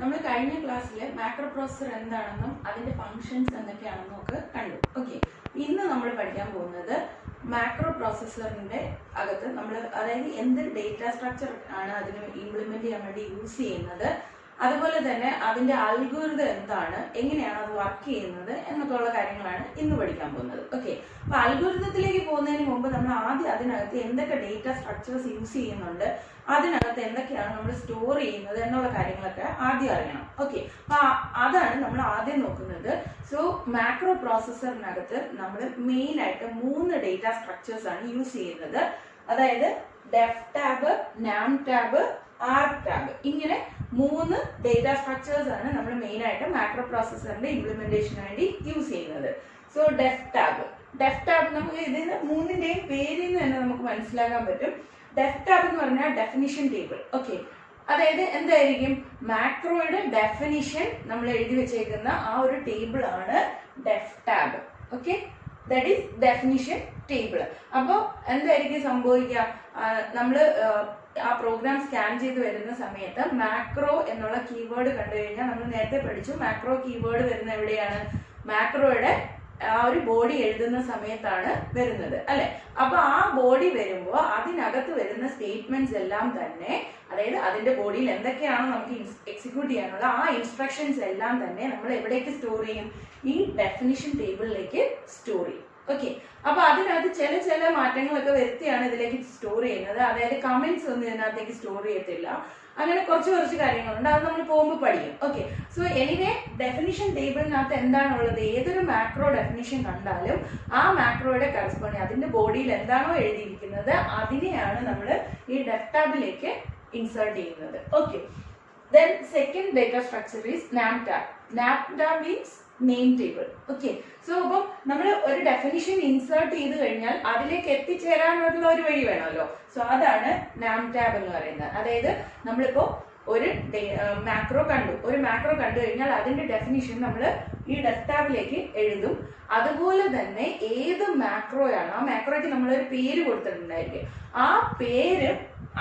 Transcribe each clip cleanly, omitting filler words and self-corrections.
നമ്മൾ കഴിഞ്ഞ ക്ലാസ്സിൽ മാക്രോ പ്രോസസർ എന്താണെന്നും അതിന്റെ ഫങ്ഷൻസ് എന്തൊക്കെയാണെന്നും ഒക്കെ കണ്ടു. ഓക്കെ, ഇന്ന് നമ്മൾ പഠിക്കാൻ പോകുന്നത് മാക്രോ പ്രോസസറിന്റെ അകത്ത് നമ്മൾ അതായത് എന്ത് ഡേറ്റ സ്ട്രക്ചർ ആണ് അതിന് ഇംപ്ലിമെന്റ് ചെയ്യാൻ വേണ്ടി യൂസ് ചെയ്യുന്നത്, അതുപോലെ തന്നെ അതിന്റെ അൽഗോരിതം എന്താണ്, എങ്ങനെയാണ് അത് വർക്ക് ചെയ്യുന്നത് എന്നൊക്കെയുള്ള കാര്യങ്ങളാണ് ഇന്ന് പഠിക്കാൻ പോകുന്നത്. ഓക്കെ, അപ്പൊ അൽഗോരിതത്തിലേക്ക് പോകുന്നതിന് മുമ്പ് നമ്മൾ ആദ്യം അതിനകത്ത് എന്തൊക്കെ ഡേറ്റ സ്ട്രക്ചേഴ്സ് യൂസ് ചെയ്യുന്നുണ്ട്, അതിനകത്ത് എന്തൊക്കെയാണ് നമ്മൾ സ്റ്റോർ ചെയ്യുന്നത് എന്നുള്ള കാര്യങ്ങളൊക്കെ ആദ്യം അറിയണം. ഓക്കെ, അപ്പൊ അതാണ് നമ്മൾ ആദ്യം നോക്കുന്നത്. സോ മാക്രോ പ്രോസസറിനകത്ത് നമ്മൾ മെയിൻ ആയിട്ട് 3 ഡേറ്റ സ്ട്രക്ചേഴ്സ് ആണ് യൂസ് ചെയ്യുന്നത്. അതായത് ഡെഫ് ടാബ്, നാം ടാബ്, ആർക്ക് ടാബ്, ഇങ്ങനെ 3 ഡേറ്റ സ്ട്രക്ചേഴ്സ് ആണ് നമ്മൾ മെയിൻ ആയിട്ട് മാക്രോ പ്രോസസറിന്റെ ഇംപ്ലിമെന്റേഷന് വേണ്ടി യൂസ് ചെയ്യുന്നത്. സോ ഡെഫ് ടാബ് നമുക്ക് ഇതിന് 3ന്റെയും പേരിൽ നിന്ന് തന്നെ നമുക്ക് മനസ്സിലാക്കാൻ പറ്റും. ഡെഫ് ടാബ് എന്ന് പറഞ്ഞാൽ ഡെഫിനിഷൻ ടേബിൾ. ഓക്കെ, അതായത് എന്തായിരിക്കും, മാക്രോയുടെ ഡെഫിനിഷൻ നമ്മൾ എഴുതി വെച്ചേക്കുന്ന ആ ഒരു ടേബിൾ ആണ് def tab. Okay, that is definition table. അപ്പോൾ എന്തായിരിക്കും സംഭവിക്കുക, നമ്മൾ ആ പ്രോഗ്രാം സ്കാൻ ചെയ്ത് വരുന്ന സമയത്ത് മാക്രോ എന്നുള്ള കീവേഡ് കണ്ടു കഴിഞ്ഞാൽ, നമ്മൾ നേരത്തെ പഠിച്ചു മാക്രോ കീവേഡ് വരുന്ന എവിടെയാണ്, മാക്രോയുടെ ആ ഒരു ബോഡി എഴുതുന്ന സമയത്താണ് വരുന്നത് അല്ലെ. അപ്പൊ ആ ബോഡി വരുമ്പോൾ അതിനകത്ത് വരുന്ന സ്റ്റേറ്റ്മെന്റ്സ് എല്ലാം തന്നെ, അതായത് അതിന്റെ ബോഡിയിൽ എന്തൊക്കെയാണ് നമുക്ക് എക്സിക്യൂട്ട് ചെയ്യാനുള്ള ആ ഇൻസ്ട്രക്ഷൻസ് എല്ലാം തന്നെ നമ്മൾ എവിടേക്ക് സ്റ്റോർ ചെയ്യും, ഈ ഡെഫിനിഷൻ ടേബിളിലേക്ക് സ്റ്റോർ ചെയ്യും. ഓക്കെ, അപ്പൊ അതിനകത്ത് ചില മാറ്റങ്ങളൊക്കെ വരുത്തിയാണ് ഇതിലേക്ക് സ്റ്റോർ ചെയ്യുന്നത്. അതായത് കമന്റ്സ് ഒന്നും ഇതിനകത്തേക്ക് സ്റ്റോർ ചെയ്യത്തില്ല. അങ്ങനെ കുറച്ച് കാര്യങ്ങളുണ്ട്, അത് നമ്മൾ പോകുമ്പോൾ പഠിക്കും. ഓക്കെ, സോ എനിവേ ഡെഫിനിഷൻ ടേബിളിനകത്ത് എന്താണുള്ളത്, ഏതൊരു മാക്രോ ഡെഫിനിഷൻ കണ്ടാലും ആ മാക്രോയുടെ കറസ്പോണ്ടിങ് അതിന്റെ ബോഡിയിൽ എന്താണോ എഴുതിയിരിക്കുന്നത് അതിനെയാണ് നമ്മൾ ഈ ഡെഫ് ടാബിലേക്ക് ഇൻസേർട്ട് ചെയ്യുന്നത്. Okay, then second data structure is നാം ടാബ്. നാം tab means name table. Okay, so അപ്പം നമ്മൾ ഒരു ഡെഫിനിഷൻ ഇൻസേർട്ട് ചെയ്ത് കഴിഞ്ഞാൽ അതിലേക്ക് എത്തിച്ചേരാനുള്ള ഒരു വഴി വേണമല്ലോ. സോ അതാണ് നാം ടാബ് എന്ന് പറയുന്നത്. അതായത് നമ്മളിപ്പോ ഒരു മാക്രോ കണ്ടു കഴിഞ്ഞാൽ അതിന്റെ ഡെഫിനിഷൻ നമ്മൾ ഈ ഡെഫ് ടാബിലേക്ക് എഴുതും. അതുപോലെ തന്നെ ഏത് മാക്രോയാണ്, ആ മാക്രോയ്ക്ക് നമ്മളൊരു പേര് കൊടുത്തിട്ടുണ്ടായിരിക്കും. ആ പേര്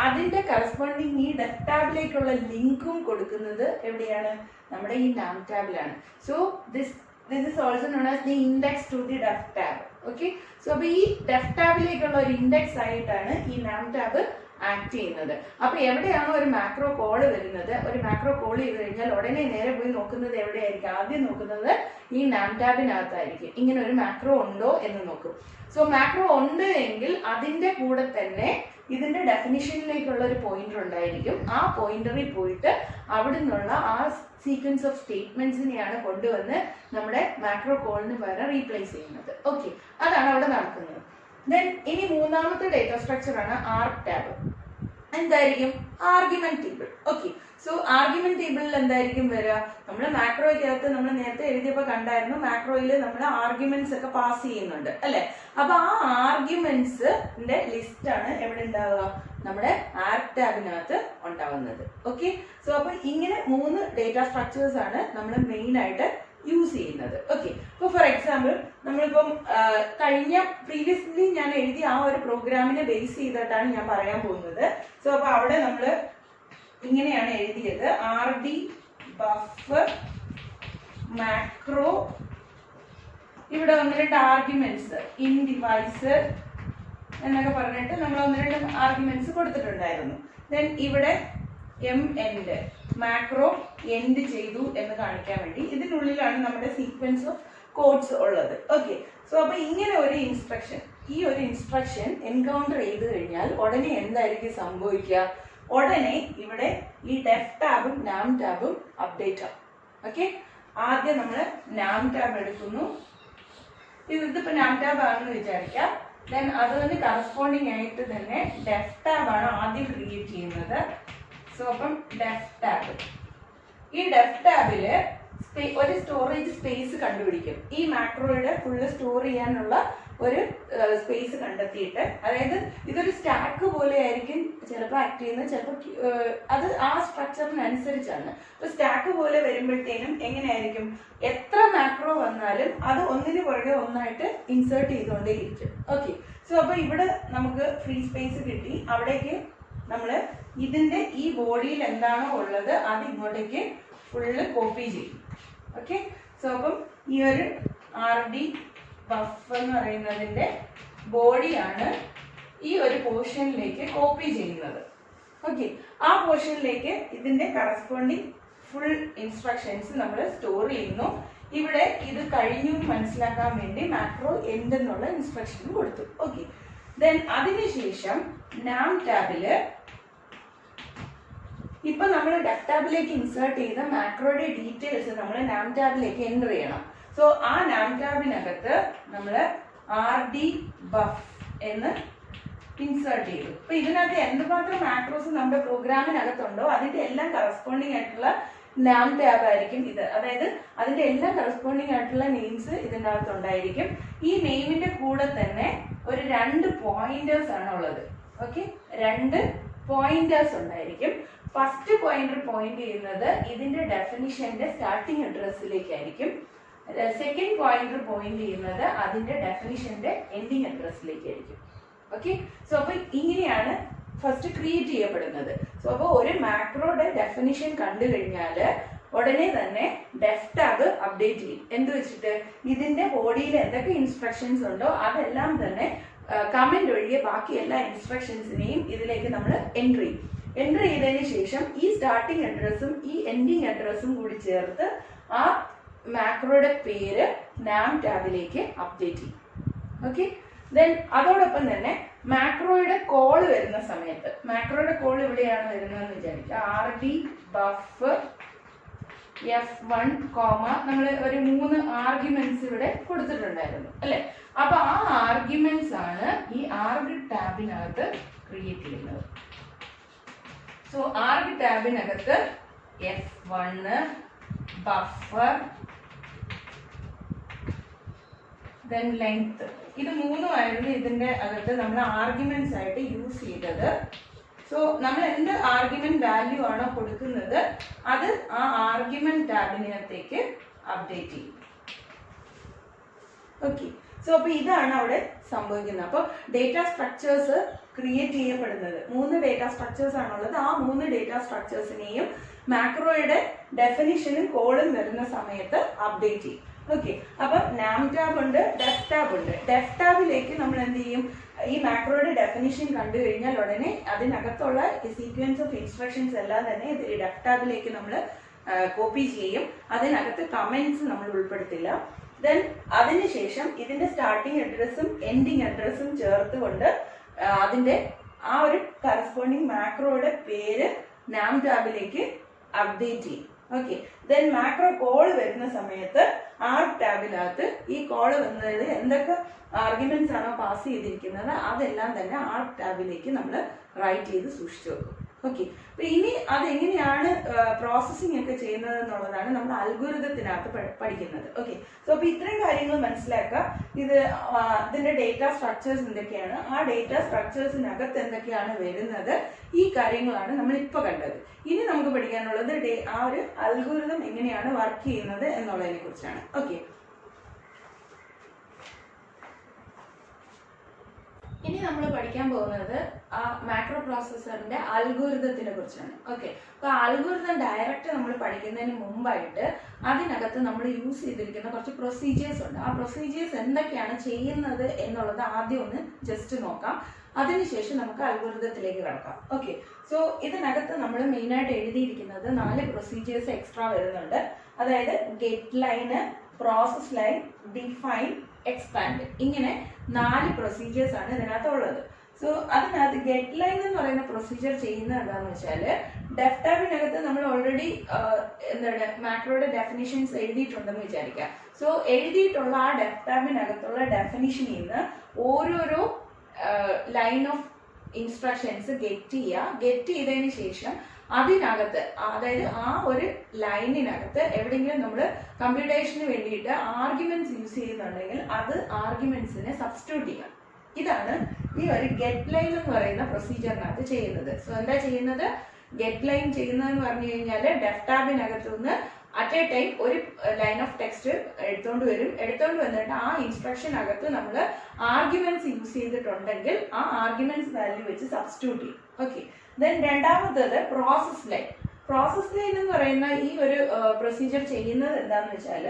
അതിന്റെ കറസ്പോണ്ടിങ് ഈ ഡെഫ് ടാബിലേക്കുള്ള ലിങ്കും കൊടുക്കുന്നത് എവിടെയാണ്, നമ്മുടെ ഈ നാം ടാബിലാണ്. So this is also known as the index to the def tab. Okay, so അപ്പൊ ഈ ഡെഫ് ടാബിലേക്കുള്ള ഒരു ഇൻഡെക്സ് ആയിട്ടാണ് ഈ നാം ടാബ് ആക്ട് ചെയ്യുന്നത്. അപ്പൊ എവിടെയാണോ ഒരു മാക്രോ കോൾ വരുന്നത്, ഒരു മാക്രോ കോൾ ചെയ്ത് കഴിഞ്ഞാൽ ഉടനെ നേരെ പോയി നോക്കുന്നത് എവിടെയായിരിക്കും, ആദ്യം നോക്കുന്നത് ഈ നാം ടാബിനകത്തായിരിക്കും. ഇങ്ങനെ ഒരു മാക്രോ ഉണ്ടോ എന്ന് നോക്കും. സോ മാക്രോ ഉണ്ട് എങ്കിൽ അതിന്റെ കൂടെ തന്നെ ഇതിന്റെ ഡെഫിനിഷനിലേക്കുള്ള ഒരു പോയിന്റർ ഉണ്ടായിരിക്കും. ആ പോയിന്ററിൽ പോയിട്ട് അവിടെ നിന്നുള്ള ആ സീക്വൻസ് ഓഫ് സ്റ്റേറ്റ്മെന്റ്സിനെയാണ് കൊണ്ടുവന്ന് നമ്മുടെ മാക്രോ കോളിന് പകരം റീപ്ലേസ് ചെയ്യുന്നത്. ഓക്കെ, അതാണ് അവിടെ നടക്കുന്നത്. ദെൻ ഇനി മൂന്നാമത്തെ ഡേറ്റ സ്ട്രക്ചർ ആണ് ആർക്ക് ടാബ്. എന്തായിരിക്കും, argument table. Okay, so argument ടേബിളിൽ എന്തായിരിക്കും വരിക, നമ്മൾ മാക്രോയ്ക്കകത്ത് നമ്മൾ നേരത്തെ എഴുതിയപ്പോൾ കണ്ടായിരുന്നു, മാക്രോയിൽ നമ്മൾ ആർഗ്യുമെന്റ്സ് ഒക്കെ പാസ് ചെയ്യുന്നുണ്ട് അല്ലെ. അപ്പൊ ആ ആർഗ്യുമെന്റ്സിന്റെ ലിസ്റ്റ് ആണ് എവിടെ ഉണ്ടാവുക, നമ്മുടെ ആർക്ക് ടാബിനകത്ത് ഉണ്ടാവുന്നത്. ഓക്കെ, സോ അപ്പൊ ഇങ്ങനെ 3 ഡേറ്റ സ്ട്രക്ചേഴ്സ് ആണ് നമ്മൾ മെയിൻ ആയിട്ട് യൂസ് ചെയ്യുന്നത്. ഓക്കെ, ഇപ്പൊ ഫോർ എക്സാമ്പിൾ നമ്മളിപ്പം പ്രീവിയസ്ലി ഞാൻ എഴുതിയ ആ ഒരു പ്രോഗ്രാമിനെ ബേസ് ചെയ്തിട്ടാണ് ഞാൻ പറയാൻ പോകുന്നത്. സോ അപ്പൊ അവിടെ നമ്മൾ ഇങ്ങനെയാണ് എഴുതിയത്, RD ബഫർ മാക്രോ, ഇവിടെ 1-2 ആർഗ്യുമെന്റ്സ് ഇൻ ഡിവൈസ് എന്നൊക്കെ പറഞ്ഞിട്ട് നമ്മൾ 1-2 ആർഗ്യുമെന്റ്സ് കൊടുത്തിട്ടുണ്ടായിരുന്നു. ദെൻ ഇവിടെ എൻഡ് മാക്രോ എൻഡ് ചെയ്തു എന്ന് കാണിക്കാൻ വേണ്ടി ഇതിനുള്ളിലാണ് നമ്മുടെ സീക്വൻസ് ഓഫ് കോഡ്സ് ഉള്ളത്. ഓക്കെ, സോ അപ്പൊ ഇങ്ങനെ ഒരു ഇൻസ്ട്രക്ഷൻ എൻകൗണ്ടർ ചെയ്ത് കഴിഞ്ഞാൽ ഉടനെ എന്തായിരിക്കും സംഭവിക്കുക, ഉടനെ ഇവിടെ ഈ ഡെഫ് ടാബും നാം ടാബും അപ്ഡേറ്റ് ആവും. ഓക്കെ, ആദ്യം നമ്മൾ നാം ടാബ് എടുക്കുന്നു. ഇതിപ്പോ നാം ടാബ് ആണെന്ന് വിചാരിക്കാം. ദെൻ അതിന് കറസ്പോണ്ടിങ് ആയിട്ട് തന്നെ ഡെഫ് ടാബ് ആണ് ആദ്യം ക്രിയേറ്റ് ചെയ്യുന്നത്. സോ അപ്പം ഡെഫ് ടാബ്, ഈ ഡെഫ് ടാബില് ഒരു സ്റ്റോറേജ് സ്പേസ് കണ്ടുപിടിക്കും. ഈ മാക്രോയുടെ ഫുള്ള് സ്റ്റോർ ചെയ്യാനുള്ള ഒരു സ്പേസ് കണ്ടെത്തിയിട്ട്, അതായത് ഇതൊരു സ്റ്റാക്ക് പോലെ ആയിരിക്കും ചിലപ്പോൾ ആക്ട് ചെയ്യുന്നത്, ചിലപ്പോൾ അത് ആ സ്ട്രക്ചറിനനുസരിച്ചാണ്. ഇപ്പൊ സ്റ്റാക്ക് പോലെ വരുമ്പോഴത്തേനും എങ്ങനെയായിരിക്കും, എത്ര മാക്രോ വന്നാലും അത് ഒന്നിന് പുറകെ ഒന്നായിട്ട് ഇൻസേർട്ട് ചെയ്തുകൊണ്ടേയിരിക്കും. ഓക്കെ, സോ അപ്പൊ ഇവിടെ നമുക്ക് ഫ്രീ സ്പേസ് കിട്ടി. അവിടേക്ക് നമ്മൾ ഇതിന്റെ ഈ ബോഡിയിൽ എന്താണോ ഉള്ളത് അത് ഇങ്ങോട്ടേക്ക് ഫുള്ള് കോപ്പി ചെയ്യും. ഓക്കെ, സോ അപ്പം ഈ ഒരു RD ബഫ് എന്ന് പറയുന്നതിന്റെ ബോഡിയാണ് ഈ ഒരു പോർഷനിലേക്ക് കോപ്പി ചെയ്യുന്നത്. ഓക്കെ, ആ പോർഷനിലേക്ക് ഇതിന്റെ കറസ്പോണ്ടിങ് ഫുൾ ഇൻസ്ട്രക്ഷൻസ് നമ്മൾ സ്റ്റോർ ചെയ്യുന്നു. ഇവിടെ ഇത് കഴിഞ്ഞു മനസ്സിലാക്കാൻ വേണ്ടി മാക്രോ എൻഡ് എന്നുള്ള ഇൻസ്ട്രക്ഷൻ കൊടുത്തു. ഓക്കെ, ദെൻ അതിനുശേഷം നാം ടാബില് ഇപ്പൊ നമ്മൾ ഡെഫ് ടാബിലേക്ക് ഇൻസേർട്ട് ചെയ്ത മാക്രോയുടെ ഡീറ്റെയിൽസ് നമ്മൾ നാം ടാബിലേക്ക് എൻ്റർ ചെയ്യണം. സോ ആ നാം ടാബിനകത്ത് നമ്മൾ RD ബഫ് എന്ന് ഇൻസേർട്ട് ചെയ്തു. അപ്പൊ ഇതിനകത്ത് എന്തുമാത്രം മാക്രോസ് നമ്മുടെ പ്രോഗ്രാമിനകത്തുണ്ടോ അതിന്റെ എല്ലാം കറസ്പോണ്ടിങ് ആയിട്ടുള്ള നാം ടാബ് ആയിരിക്കും ഇത്. അതായത് അതിന്റെ എല്ലാം കറസ്പോണ്ടിങ് ആയിട്ടുള്ള നെയിംസ് ഇതിൻ്റെ അകത്ത് ഉണ്ടായിരിക്കും. ഈ നെയിമിന്റെ കൂടെ തന്നെ ഒരു 2 പോയിന്റേഴ്സ് ആണ് ഉള്ളത്. ഓക്കെ, 2 പോയിന്റേഴ്സ് ഉണ്ടായിരിക്കും. ഫസ്റ്റ് പോയിന്റർ പോയിന്റ് ചെയ്യുന്നത് ഇതിന്റെ ഡെഫിനിഷന്റെ സ്റ്റാർട്ടിംഗ് അഡ്രസ്സിലേക്കായിരിക്കും. സെക്കൻഡ് പോയിന്റർ പോയിന്റ് ചെയ്യുന്നത് അതിന്റെ ഡെഫിനിഷന്റെ എൻഡിങ് അഡ്രസ്സിലേക്കായിരിക്കും. ഓക്കെ, സോ അപ്പൊ ഇങ്ങനെയാണ് ഫസ്റ്റ് ക്രിയേറ്റ് ചെയ്യപ്പെടുന്നത്. സോ അപ്പോൾ ഒരു മാക്രോയുടെ ഡെഫിനിഷൻ കണ്ടു കഴിഞ്ഞാൽ ഉടനെ തന്നെ ഡെഫ് ടാബ് അപ്ഡേറ്റ് ചെയ്യും. എന്ത് വെച്ചിട്ട് ഇതിന്റെ ബോഡിയിൽ എന്തൊക്കെ ഇൻസ്ട്രക്ഷൻസ് ഉണ്ടോ അതെല്ലാം തന്നെ കമന്റ് ഒഴികെ ബാക്കി എല്ലാ ഇൻസ്ട്രക്ഷൻസിനെയും ഇതിലേക്ക് നമ്മൾ എൻട്രി ചെയ്യും. എൻട്രി ചെയ്തതിന് ശേഷം ഈ സ്റ്റാർട്ടിംഗ് അഡ്രസ്സും ഈ എൻഡിങ് അഡ്രസ്സും കൂടി ചേർത്ത് ആ മാക്രോയുടെ പേര് നാം ടാബിലേക്ക് അപ്ഡേറ്റ് ചെയ്യും. ഓക്കെ, ദെൻ അതോടൊപ്പം തന്നെ മാക്രോയുടെ കോൾ വരുന്ന സമയത്ത് മാക്രോയുടെ കോൾ ഇവിടെയാണ് വരുന്നതെന്ന് വിചാരിക്കുക. RD ബഫ് F1, നമ്മൾ ഒരു 3 ആർഗ്യുമെന്റ്സ് ഇവിടെ കൊടുത്തിട്ടുണ്ടായിരുന്നു അല്ലെ. അപ്പൊ ആ ആർഗ്യുമെന്റ്സ് ആണ് ഈ arg ടാബിനകത്ത് ക്രിയേറ്റ് ചെയ്യുന്നത്. So arg ടാബിനകത്ത് F1 buffer then length ഇത് 3 ആയിരുന്നു ഇതിന്റെ അകത്ത് നമ്മൾ ആർഗ്യുമെന്റ്സ് ആയിട്ട് യൂസ് ചെയ്തത്. സോ നമ്മൾ എന്ത് ആർഗ്യുമെന്റ് വാല്യൂ ആണോ കൊടുക്കുന്നത് അത് ആ ആർഗ്യുമെന്റ് ടാബിനകത്തേക്ക് അപ്ഡേറ്റ് ചെയ്യും. ഓക്കെ, സോ അപ്പൊ ഇതാണ് അവിടെ സംഭവിക്കുന്നത്. അപ്പോൾ ഡേറ്റ സ്ട്രക്ചേഴ്സ് ക്രിയേറ്റ് ചെയ്യപ്പെടുന്നത് 3 ഡേറ്റ സ്ട്രക്ചേഴ്സ് ആണുള്ളത്. ആ 3 ഡേറ്റ സ്ട്രക്ചേഴ്സിനെയും മാക്രോയുടെ ഡെഫിനിഷനും കോളും വരുന്ന സമയത്ത് അപ്ഡേറ്റ് ചെയ്യും. ഓക്കെ, അപ്പൊ നാം ടാബ് ഉണ്ട്, ഡെഫ് ടാബ് ഉണ്ട്. ഡെഫ് ടാബിലേക്ക് നമ്മൾ എന്ത് ചെയ്യും, ഈ മാക്രോയുടെ ഡെഫിനിഷൻ കണ്ടു കഴിഞ്ഞാൽ ഉടനെ അതിനകത്തുള്ള സീക്വൻസ് ഓഫ് ഇൻസ്ട്രക്ഷൻസ് എല്ലാം തന്നെ ഡെഫ് ടാബിലേക്ക് നമ്മൾ കോപ്പി ചെയ്യും. അതിനകത്ത് കമന്റ്സ് നമ്മൾ ഉൾപ്പെടുത്തില്ല. ദെൻ അതിനുശേഷം ഇതിന്റെ സ്റ്റാർട്ടിംഗ് അഡ്രസ്സും എൻഡിങ് അഡ്രസ്സും ചേർത്തുകൊണ്ട് അതിന്റെ ആ ഒരു കറസ്പോണ്ടിങ് മാക്രോയുടെ പേര് നാം ടാബിലേക്ക് അപ്ഡേറ്റ് ചെയ്യും. ഓക്കെ, ദെൻ മാക്രോ കോൾ വരുന്ന സമയത്ത് ആർ ടാബിനകത്ത് ഈ കോൾ വന്നതിൽ എന്തൊക്കെ ആർഗ്യുമെന്റ്സ് ആണോ പാസ് ചെയ്തിരിക്കുന്നത് അതെല്ലാം തന്നെ ആർ ടാബിലേക്ക് നമ്മൾ റൈറ്റ് ചെയ്ത് സൂക്ഷിച്ചു വെക്കും. ഓക്കെ, അപ്പൊ ഇനി അതെങ്ങനെയാണ് പ്രോസസ്സിംഗ് ഒക്കെ ചെയ്യുന്നത് എന്നുള്ളതാണ് നമ്മൾ അൽഗോരിതത്തിനകത്ത് പഠിക്കുന്നത്. ഓക്കെ, സോ അപ്പൊ ഇത്രയും കാര്യങ്ങൾ മനസ്സിലാക്കുക. ഇതിന്റെ ഡേറ്റ സ്ട്രക്ചേഴ്സ് എന്തൊക്കെയാണ്, ആ ഡേറ്റ സ്ട്രക്ചേഴ്സിനകത്ത് എന്തൊക്കെയാണ് വരുന്നത്, ഈ കാര്യങ്ങളാണ് നമ്മൾ ഇപ്പൊ കണ്ടത്. ഇനി നമുക്ക് പഠിക്കാനുള്ളത് ആ ഒരു അൽഗോരിതം എങ്ങനെയാണ് വർക്ക് ചെയ്യുന്നത് എന്നുള്ളതിനെ കുറിച്ചാണ്. ഓക്കെ, ഇനി നമ്മൾ പഠിക്കാൻ പോകുന്നത് ആ മാക്രോ പ്രോസസ്സറിന്റെ അൽഗോരിതത്തിനെ കുറിച്ചാണ്. ഓക്കെ, അപ്പൊ അൽഗോരിതം ഡയറക്റ്റ് നമ്മൾ പഠിക്കുന്നതിന് മുമ്പായിട്ട് അതിനകത്ത് നമ്മൾ യൂസ് ചെയ്തിരിക്കുന്ന കുറച്ച് പ്രൊസീജിയേഴ്സ് ഉണ്ട്. ആ പ്രൊസീജിയേഴ്സ് എന്തൊക്കെയാണ് ചെയ്യുന്നത് എന്നുള്ളത് ആദ്യം ഒന്ന് ജസ്റ്റ് നോക്കാം. അതിനുശേഷം നമുക്ക് അൽഗോരിതത്തിലേക്ക് കടക്കാം. ഓക്കെ, സോ ഇതിനകത്ത് നമ്മൾ മെയിനായിട്ട് എഴുതിയിരിക്കുന്നത് 4 പ്രൊസീജിയേഴ്സ് എക്സ്ട്രാ വരുന്നുണ്ട്. അതായത് get line, process line, define, expand, ഇങ്ങനെ 4 പ്രൊസീജിയേഴ്സ് ആണ് ഇതിനകത്ത് ഉള്ളത്. സോ അതിനകത്ത് ഗെറ്റ് ലൈൻ എന്ന് പറയുന്ന പ്രൊസീജിയർ ചെയ്യുന്നത് എന്താണെന്ന് വെച്ചാൽ ഡെഫ് ടാബിനകത്ത് നമ്മൾ ഓൾറെഡി എന്താണ് മാക്രോയുടെ ഡെഫിനിഷൻസ് എഴുതിയിട്ടുണ്ടെന്ന് വിചാരിക്കാം. സോ എഴുതിയിട്ടുള്ള ആ ഡെഫ് ടാബിനകത്തുള്ള ഡെഫിനിഷനിൽ നിന്ന് ഓരോരോ ലൈൻ ഓഫ് ഇൻസ്ട്രക്ഷൻസ് ഗെറ്റ് ചെയ്തതിന് ശേഷം അതിനകത്ത് അതായത് ആ ഒരു ലൈനിനകത്ത് എവിടെയെങ്കിലും നമ്മൾ കമ്പ്യൂട്ടേഷന് വേണ്ടിയിട്ട് ആർഗ്യുമെന്റ്സ് യൂസ് ചെയ്യുന്നുണ്ടെങ്കിൽ അത് ആർഗ്യുമെന്റ്സിനെ സബ്സ്റ്റിറ്റ്യൂട്ട് ചെയ്യാം. ഇതാണ് ഈ ഒരു ഗെറ്റ് ലൈൻ എന്ന് പറയുന്ന പ്രൊസീജിയറിനകത്ത് ചെയ്യുന്നത്. സോ എന്താ ചെയ്യുന്നത്, ഗെറ്റ് ലൈൻ ചെയ്യുന്നതെന്ന് പറഞ്ഞു കഴിഞ്ഞാൽ ഡെഫ് ടാബിനകത്തുനിന്ന് അറ്റ് എ ടൈം ഒരു ലൈൻ ഓഫ് ടെക്സ്റ്റ് എടുത്തോണ്ട് വന്നിട്ട് ആ ഇൻസ്ട്രക്ഷനകത്ത് നമ്മൾ ആർഗ്യുമെന്റ്സ് യൂസ് ചെയ്തിട്ടുണ്ടെങ്കിൽ ആ ആർഗ്യുമെന്റ്സ് വാല്യൂ വെച്ച് സബ്സ്റ്റിറ്റ്യൂട്ട് ചെയ്യും. ഓക്കെ, ദെൻ രണ്ടാമത്തത് പ്രോസസ് ലൈൻ. പ്രോസസ് ലൈൻ എന്ന് പറയുന്ന ഈ ഒരു പ്രൊസീജിയർ ചെയ്യുന്നത് എന്താണെന്ന് വെച്ചാൽ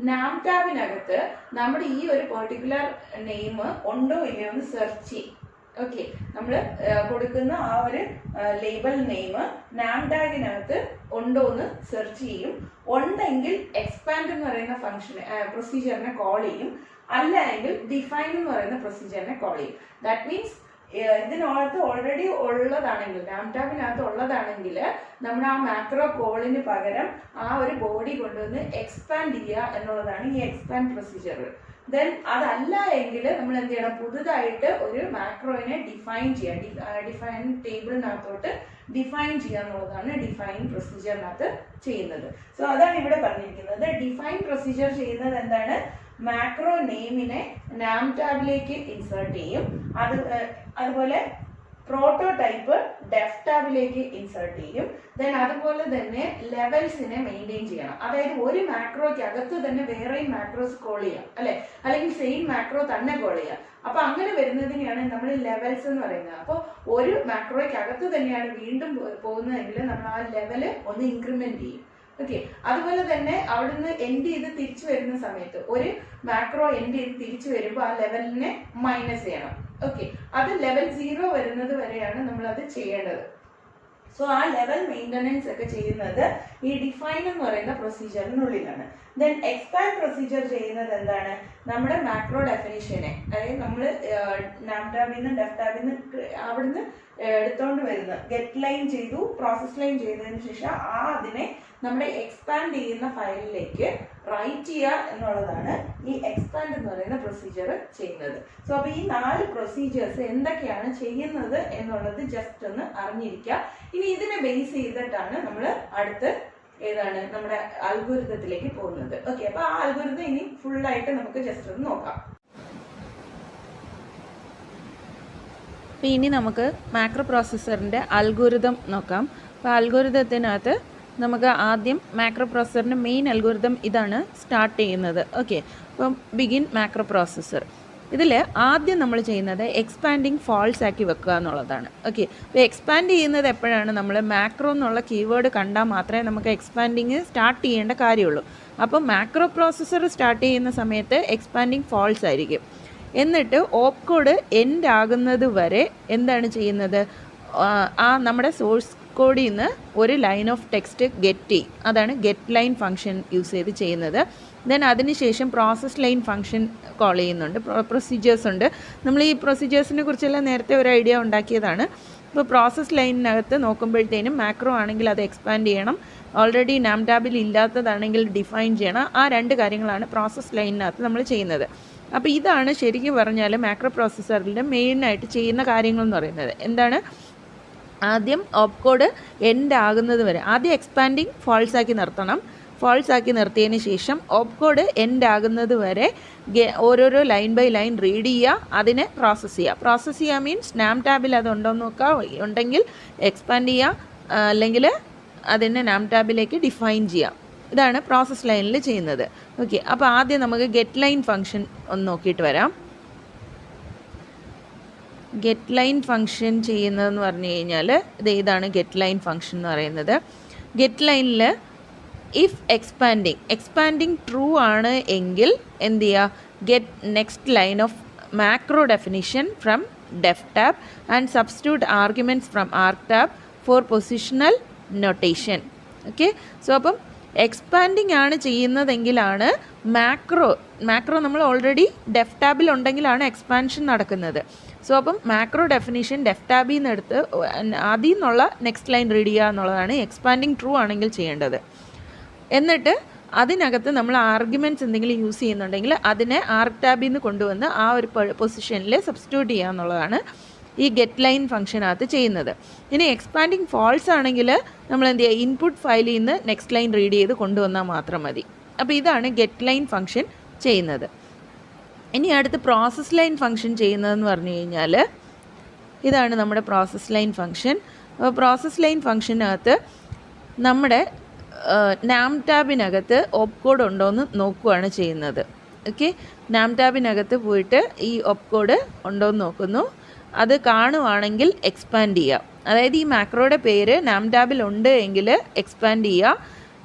നാം ടാബിനകത്ത് നമ്മുടെ ഈ ഒരു പെർട്ടിക്കുലർ നെയിം ഉണ്ടോ ഇല്ലയോ എന്ന് സെർച്ച് ചെയ്യും. ഓക്കെ, നമ്മൾ കൊടുക്കുന്ന ആ ഒരു ലേബൽ നെയിം നാം ടാഗിനകത്ത് ഉണ്ടോ എന്ന് സെർച്ച് ചെയ്യും. ഉണ്ടെങ്കിൽ എക്സ്പാൻഡ് എന്ന് പറയുന്ന പ്രൊസീജിയറിനെ കോൾ ചെയ്യും. അല്ല എങ്കിൽ ഡിഫൈൻ എന്ന് പറയുന്ന പ്രൊസീജിയറിനെ കോൾ ചെയ്യും. ദാറ്റ് മീൻസ് ഇതിനകത്ത് ഓൾറെഡി ഉള്ളതാണെങ്കിൽ നാം ടാബിനകത്ത് ഉള്ളതാണെങ്കിൽ നമ്മൾ ആ മാക്രോ കോളിന് പകരം ആ ഒരു ബോഡി കൊണ്ടുവന്ന് എക്സ്പാൻഡ് ചെയ്യുക എന്നുള്ളതാണ് ഈ എക്സ്പാൻഡ് പ്രൊസീജിയർ. ദെൻ അതല്ല എങ്കിൽ നമ്മൾ എന്ത് ചെയ്യണം, പുതുതായിട്ട് ഒരു മാക്രോയിനെ ഡിഫൈൻ ചെയ്യുക. ഡിഫൈൻ ടേബിളിനകത്തോട്ട് ഡിഫൈൻ ചെയ്യുക എന്നുള്ളതാണ് ഡിഫൈൻ പ്രൊസീജിയറിനകത്ത് ചെയ്യുന്നത്. സോ അതാണ് ഇവിടെ പറഞ്ഞിരിക്കുന്നത്. ഡിഫൈൻ പ്രൊസീജിയർ ചെയ്യുന്നത് എന്താണ്, മാക്രോ നെയിമിനെ നാം ടാബിലേക്ക് ഇൻസേർട്ട് ചെയ്യും. അതുപോലെ പ്രോട്ടോടൈപ്പ് ഡെഫ് ടാബിലേക്ക് ഇൻസേർട്ട് ചെയ്യും. ദെൻ അതുപോലെ തന്നെ ലെവൽസിനെ മെയിൻറ്റെയിൻ ചെയ്യണം. അതായത് ഒരു മാക്രോയ്ക്ക് അകത്ത് തന്നെ വേറെയും മാക്രോസ് കോൾ ചെയ്യാം, അല്ലെ, അല്ലെങ്കിൽ സെയിം മാക്രോ തന്നെ കോൾ ചെയ്യാം. അപ്പൊ അങ്ങനെ വരുന്നതിനെയാണ് നമ്മൾ ലെവൽസ് എന്ന് പറയുന്നത്. അപ്പോൾ ഒരു മാക്രോയ്ക്ക് അകത്ത് തന്നെയാണ് വീണ്ടും പോകുന്നതെങ്കിൽ നമ്മൾ ആ ലെവല് ഒന്ന് ഇൻക്രിമെന്റ് ചെയ്യും. ഓക്കെ, അതുപോലെ തന്നെ അവിടുന്ന് എൻഡ് ചെയ്ത് തിരിച്ചു വരുന്ന സമയത്ത് ഒരു മാക്രോ എൻഡ് ചെയ്ത് തിരിച്ചു വരുമ്പോൾ ആ ലെവലിനെ മൈനസ് ചെയ്യണം. ഓക്കെ, അത് ലെവൽ 0 വരുന്നത് വരെയാണ് നമ്മൾ അത് ചെയ്യേണ്ടത്. സോ ആ ലെവൽ മെയിൻ്റനൻസ് ഒക്കെ ചെയ്യുന്നത് ഈ ഡിഫൈൻ എന്ന് പറയുന്ന പ്രൊസീജിയറിനുള്ളിലാണ്. ദെൻ എക്സ്പാൻഡ് പ്രൊസീജിയർ ചെയ്യുന്നത് എന്താണ്, നമ്മുടെ മാക്രോ ഡെഫിനിഷനെ, അതായത് നമ്മൾ നാം ടാബിൽ നിന്ന് ഡെഫ് ടാബിൽ നിന്ന് അവിടുന്ന് എടുത്തോണ്ട് വരുന്ന ഗെറ്റ് ലൈൻ ചെയ്തു, പ്രോസസ് ലൈൻ ചെയ്തതിന് ശേഷം അതിനെ നമ്മുടെ എക്സ്പാൻഡ് ചെയ്യുന്ന ഫയലിലേക്ക് റൈറ്റ് ചെയ്യുക എന്നുള്ളതാണ് ഈ എക്സ്പാൻഡ് എന്ന് പറയുന്ന പ്രൊസീജിയർ ചെയ്യുന്നത്. സോ അപ്പോൾ ഈ 4 പ്രൊസീജിയേഴ്സ് എന്തൊക്കെയാണ് ചെയ്യുന്നത് എന്നുള്ളത് ജസ്റ്റ് ഒന്ന് അറിഞ്ഞിരിക്കുക. ഇനി ഇതിനെ ബേസ് ചെയ്തിട്ടാണ് നമ്മൾ അടുത്ത് ഏതാണ് നമ്മുടെ അൽഗോരിതത്തിലേക്ക് പോകുന്നത്. ഓക്കെ, അപ്പൊ ആ അൽഗോരിതം ഇനി ഫുള്ളായിട്ട് നമുക്ക് ജസ്റ്റ് ഒന്ന് നോക്കാം. അപ്പോൾ ഇനി നമുക്ക് മാക്രോ പ്രോസസ്സറിൻ്റെ അൽഗോരിതം നോക്കാം. അപ്പോൾ അൽഗോരിതത്തിനകത്ത് നമുക്ക് ആദ്യം മാക്രോ പ്രോസസ്സറിൻ്റെ മെയിൻ അൽഗോരിതം ഇതാണ് സ്റ്റാർട്ട് ചെയ്യുന്നത്. ഓക്കെ, അപ്പം ബിഗിൻ മാക്രോ പ്രോസസ്സർ. ഇതിൽ ആദ്യം നമ്മൾ ചെയ്യുന്നത് എക്സ്പാൻഡിങ് ഫാൾസ് ആക്കി വെക്കുക എന്നുള്ളതാണ്. ഓക്കെ, അപ്പോൾ എക്സ്പാൻഡ് ചെയ്യുന്നത് എപ്പോഴാണ്, നമ്മൾ മാക്രോ എന്നുള്ള കീവേഡ് കണ്ടാൽ മാത്രമേ നമുക്ക് എക്സ്പാൻഡിങ് സ്റ്റാർട്ട് ചെയ്യേണ്ട കാര്യമുള്ളൂ. അപ്പോൾ മാക്രോ പ്രോസസ്സർ സ്റ്റാർട്ട് ചെയ്യുന്ന സമയത്ത് എക്സ്പാൻഡിങ് ഫാൾസ് ആയിരിക്കും. എന്നിട്ട് ഓപ്പ് കോഡ് എൻഡ് ആകുന്നത് വരെ എന്താണ് ചെയ്യുന്നത്, നമ്മുടെ സോഴ്സ് കോഡിൽ നിന്ന് ഒരു ലൈൻ ഓഫ് ടെക്സ്റ്റ് ഗെറ്റ് ചെയ്യും. അതാണ് ഗെറ്റ് ലൈൻ ഫംഗ്ഷൻ യൂസ് ചെയ്ത് ചെയ്യുന്നത്. ദെൻ അതിനുശേഷം പ്രോസസ് ലൈൻ ഫംഗ്ഷൻ കോൾ ചെയ്യുന്നുണ്ട്. പ്രൊസീജിയേഴ്സ് ഉണ്ട്. നമ്മൾ ഈ പ്രൊസീജിയേഴ്സിനെ കുറിച്ചെല്ലാം നേരത്തെ ഒരു ഐഡിയ ഉണ്ടാക്കിയതാണ്. ഇപ്പോൾ പ്രോസസ് ലൈനിനകത്ത് നോക്കുമ്പോഴത്തേനും മാക്രോ ആണെങ്കിൽ അത് എക്സ്പാൻഡ് ചെയ്യണം, ഓൾറെഡി നാം ടാബിൽ ഇല്ലാത്തതാണെങ്കിൽ ഡിഫൈൻ ചെയ്യണം. ആ 2 കാര്യങ്ങളാണ് പ്രോസസ് ലൈനിനകത്ത് നമ്മൾ ചെയ്യുന്നത്. അപ്പോൾ ഇതാണ് ശരിക്കും പറഞ്ഞാൽ മാക്രോ പ്രോസസ്സറിൻ്റെ മെയിനായിട്ട് ചെയ്യുന്ന കാര്യങ്ങൾ എന്ന് പറയുന്നത്. എന്താണ്, ആദ്യം ഓപ്പ് കോഡ് എൻഡ് ആകുന്നത് വരെ ആദ്യം എക്സ്പാൻഡിങ് ഫാൾസ് ആക്കി നിർത്തണം. ഫാൾസ് ആക്കി നിർത്തിയതിന് ശേഷം ഓപ്പ് കോഡ് എൻഡ് ആകുന്നത് വരെ ഓരോരോ ലൈൻ ബൈ ലൈൻ റീഡ് ചെയ്യുക, അതിനെ പ്രോസസ്സ് ചെയ്യുക. പ്രോസസ്സ് ചെയ്യുക മീൻസ് നാം ടാബിൽ അത് ഉണ്ടോ എന്ന് നോക്കുക, ഉണ്ടെങ്കിൽ എക്സ്പാൻഡ് ചെയ്യുക, അല്ലെങ്കിൽ അതിനെ നാം ടാബിലേക്ക് ഡിഫൈൻ ചെയ്യുക. ഇതാണ് പ്രോസസ് ലൈനിൽ ചെയ്യുന്നത്. ഓക്കെ, അപ്പോൾ ആദ്യം നമുക്ക് ഗെറ്റ് ലൈൻ ഫംഗ്ഷൻ ഒന്ന് നോക്കിയിട്ട് വരാം. ഗെറ്റ് ലൈൻ ഫംഗ്ഷൻ ചെയ്യുന്നതെന്ന് പറഞ്ഞു കഴിഞ്ഞാൽ ഇതാണ് ഗെറ്റ് ലൈൻ ഫംഗ്ഷൻ എന്ന് പറയുന്നത്. ഗെറ്റ് ലൈനിൽ ഇഫ് എക്സ്പാൻഡിങ് ട്രൂ ആണ് എങ്കിൽ എന്ത് ചെയ്യുക, get next line of macro definition from def tab and substitute arguments from arg tab for positional notation. Okay, so അപ്പം എക്സ്പാൻഡിങ് ആണ് ചെയ്യുന്നതെങ്കിലാണ് മാക്രോ നമ്മൾ ഓൾറെഡി ഡെഫ് ടാബിൽ ഉണ്ടെങ്കിലാണ് എക്സ്പാൻഷൻ നടക്കുന്നത്. സോ അപ്പം മാക്രോ ഡെഫിനിഷൻ ഡെഫ് ടാബിൽ നിന്ന് എടുത്ത് അതിൽ നിന്നുള്ള നെക്സ്റ്റ് ലൈൻ റീഡ് ചെയ്യുക എന്നുള്ളതാണ് എക്സ്പാൻഡിങ് ട്രൂ ആണെങ്കിൽ ചെയ്യേണ്ടത്. എന്നിട്ട് അതിനകത്ത് നമ്മൾ ആർഗ്യുമെൻറ്റ്സ് എന്തെങ്കിലും യൂസ് ചെയ്യുന്നുണ്ടെങ്കിൽ അതിനെ ആർക്ക് ടാബിൽ നിന്ന് കൊണ്ടുവന്ന് ആ ഒരു പൊസിഷനിൽ സബ്സ്റ്റിറ്റ്യൂട്ട് ചെയ്യുക എന്നുള്ളതാണ് ഈ ഗെറ്റ് ലൈൻ ഫംഗ്ഷനകത്ത് ചെയ്യുന്നത്. ഇനി എക്സ്പാൻഡിങ് ഫാൾസ് ആണെങ്കിൽ നമ്മൾ എന്ത് ചെയ്യുക, ഇൻപുട്ട് ഫയലിൽ നിന്ന് നെക്സ്റ്റ് ലൈൻ റീഡ് ചെയ്ത് കൊണ്ടുവന്നാൽ മാത്രം മതി. അപ്പോൾ ഇതാണ് ഗെറ്റ് ലൈൻ ഫംഗ്ഷൻ ചെയ്യുന്നത്. ഇനി അടുത്ത് പ്രോസസ് ലൈൻ ഫംഗ്ഷൻ ചെയ്യുന്നതെന്ന് പറഞ്ഞു കഴിഞ്ഞാൽ ഇതാണ് നമ്മുടെ പ്രോസസ് ലൈൻ ഫംഗ്ഷൻ. അപ്പോൾ പ്രോസസ് ലൈൻ ഫംഗ്ഷനകത്ത് നമ്മുടെ നാം ടാബിനകത്ത് ഓപ്പ് കോഡ് ഉണ്ടോ എന്ന് നോക്കുകയാണ് ചെയ്യുന്നത്. ഓക്കെ, നാം ടാബിനകത്ത് പോയിട്ട് ഈ ഓപ്പ് കോഡ് ഉണ്ടോ എന്ന് നോക്കുന്നു. അത് കാണുവാണെങ്കിൽ എക്സ്പാൻഡ് ചെയ്യുക. അതായത് ഈ മാക്രോയുടെ പേര് നാം ടാബിൽ ഉണ്ട് എങ്കിൽ എക്സ്പാൻഡ് ചെയ്യുക,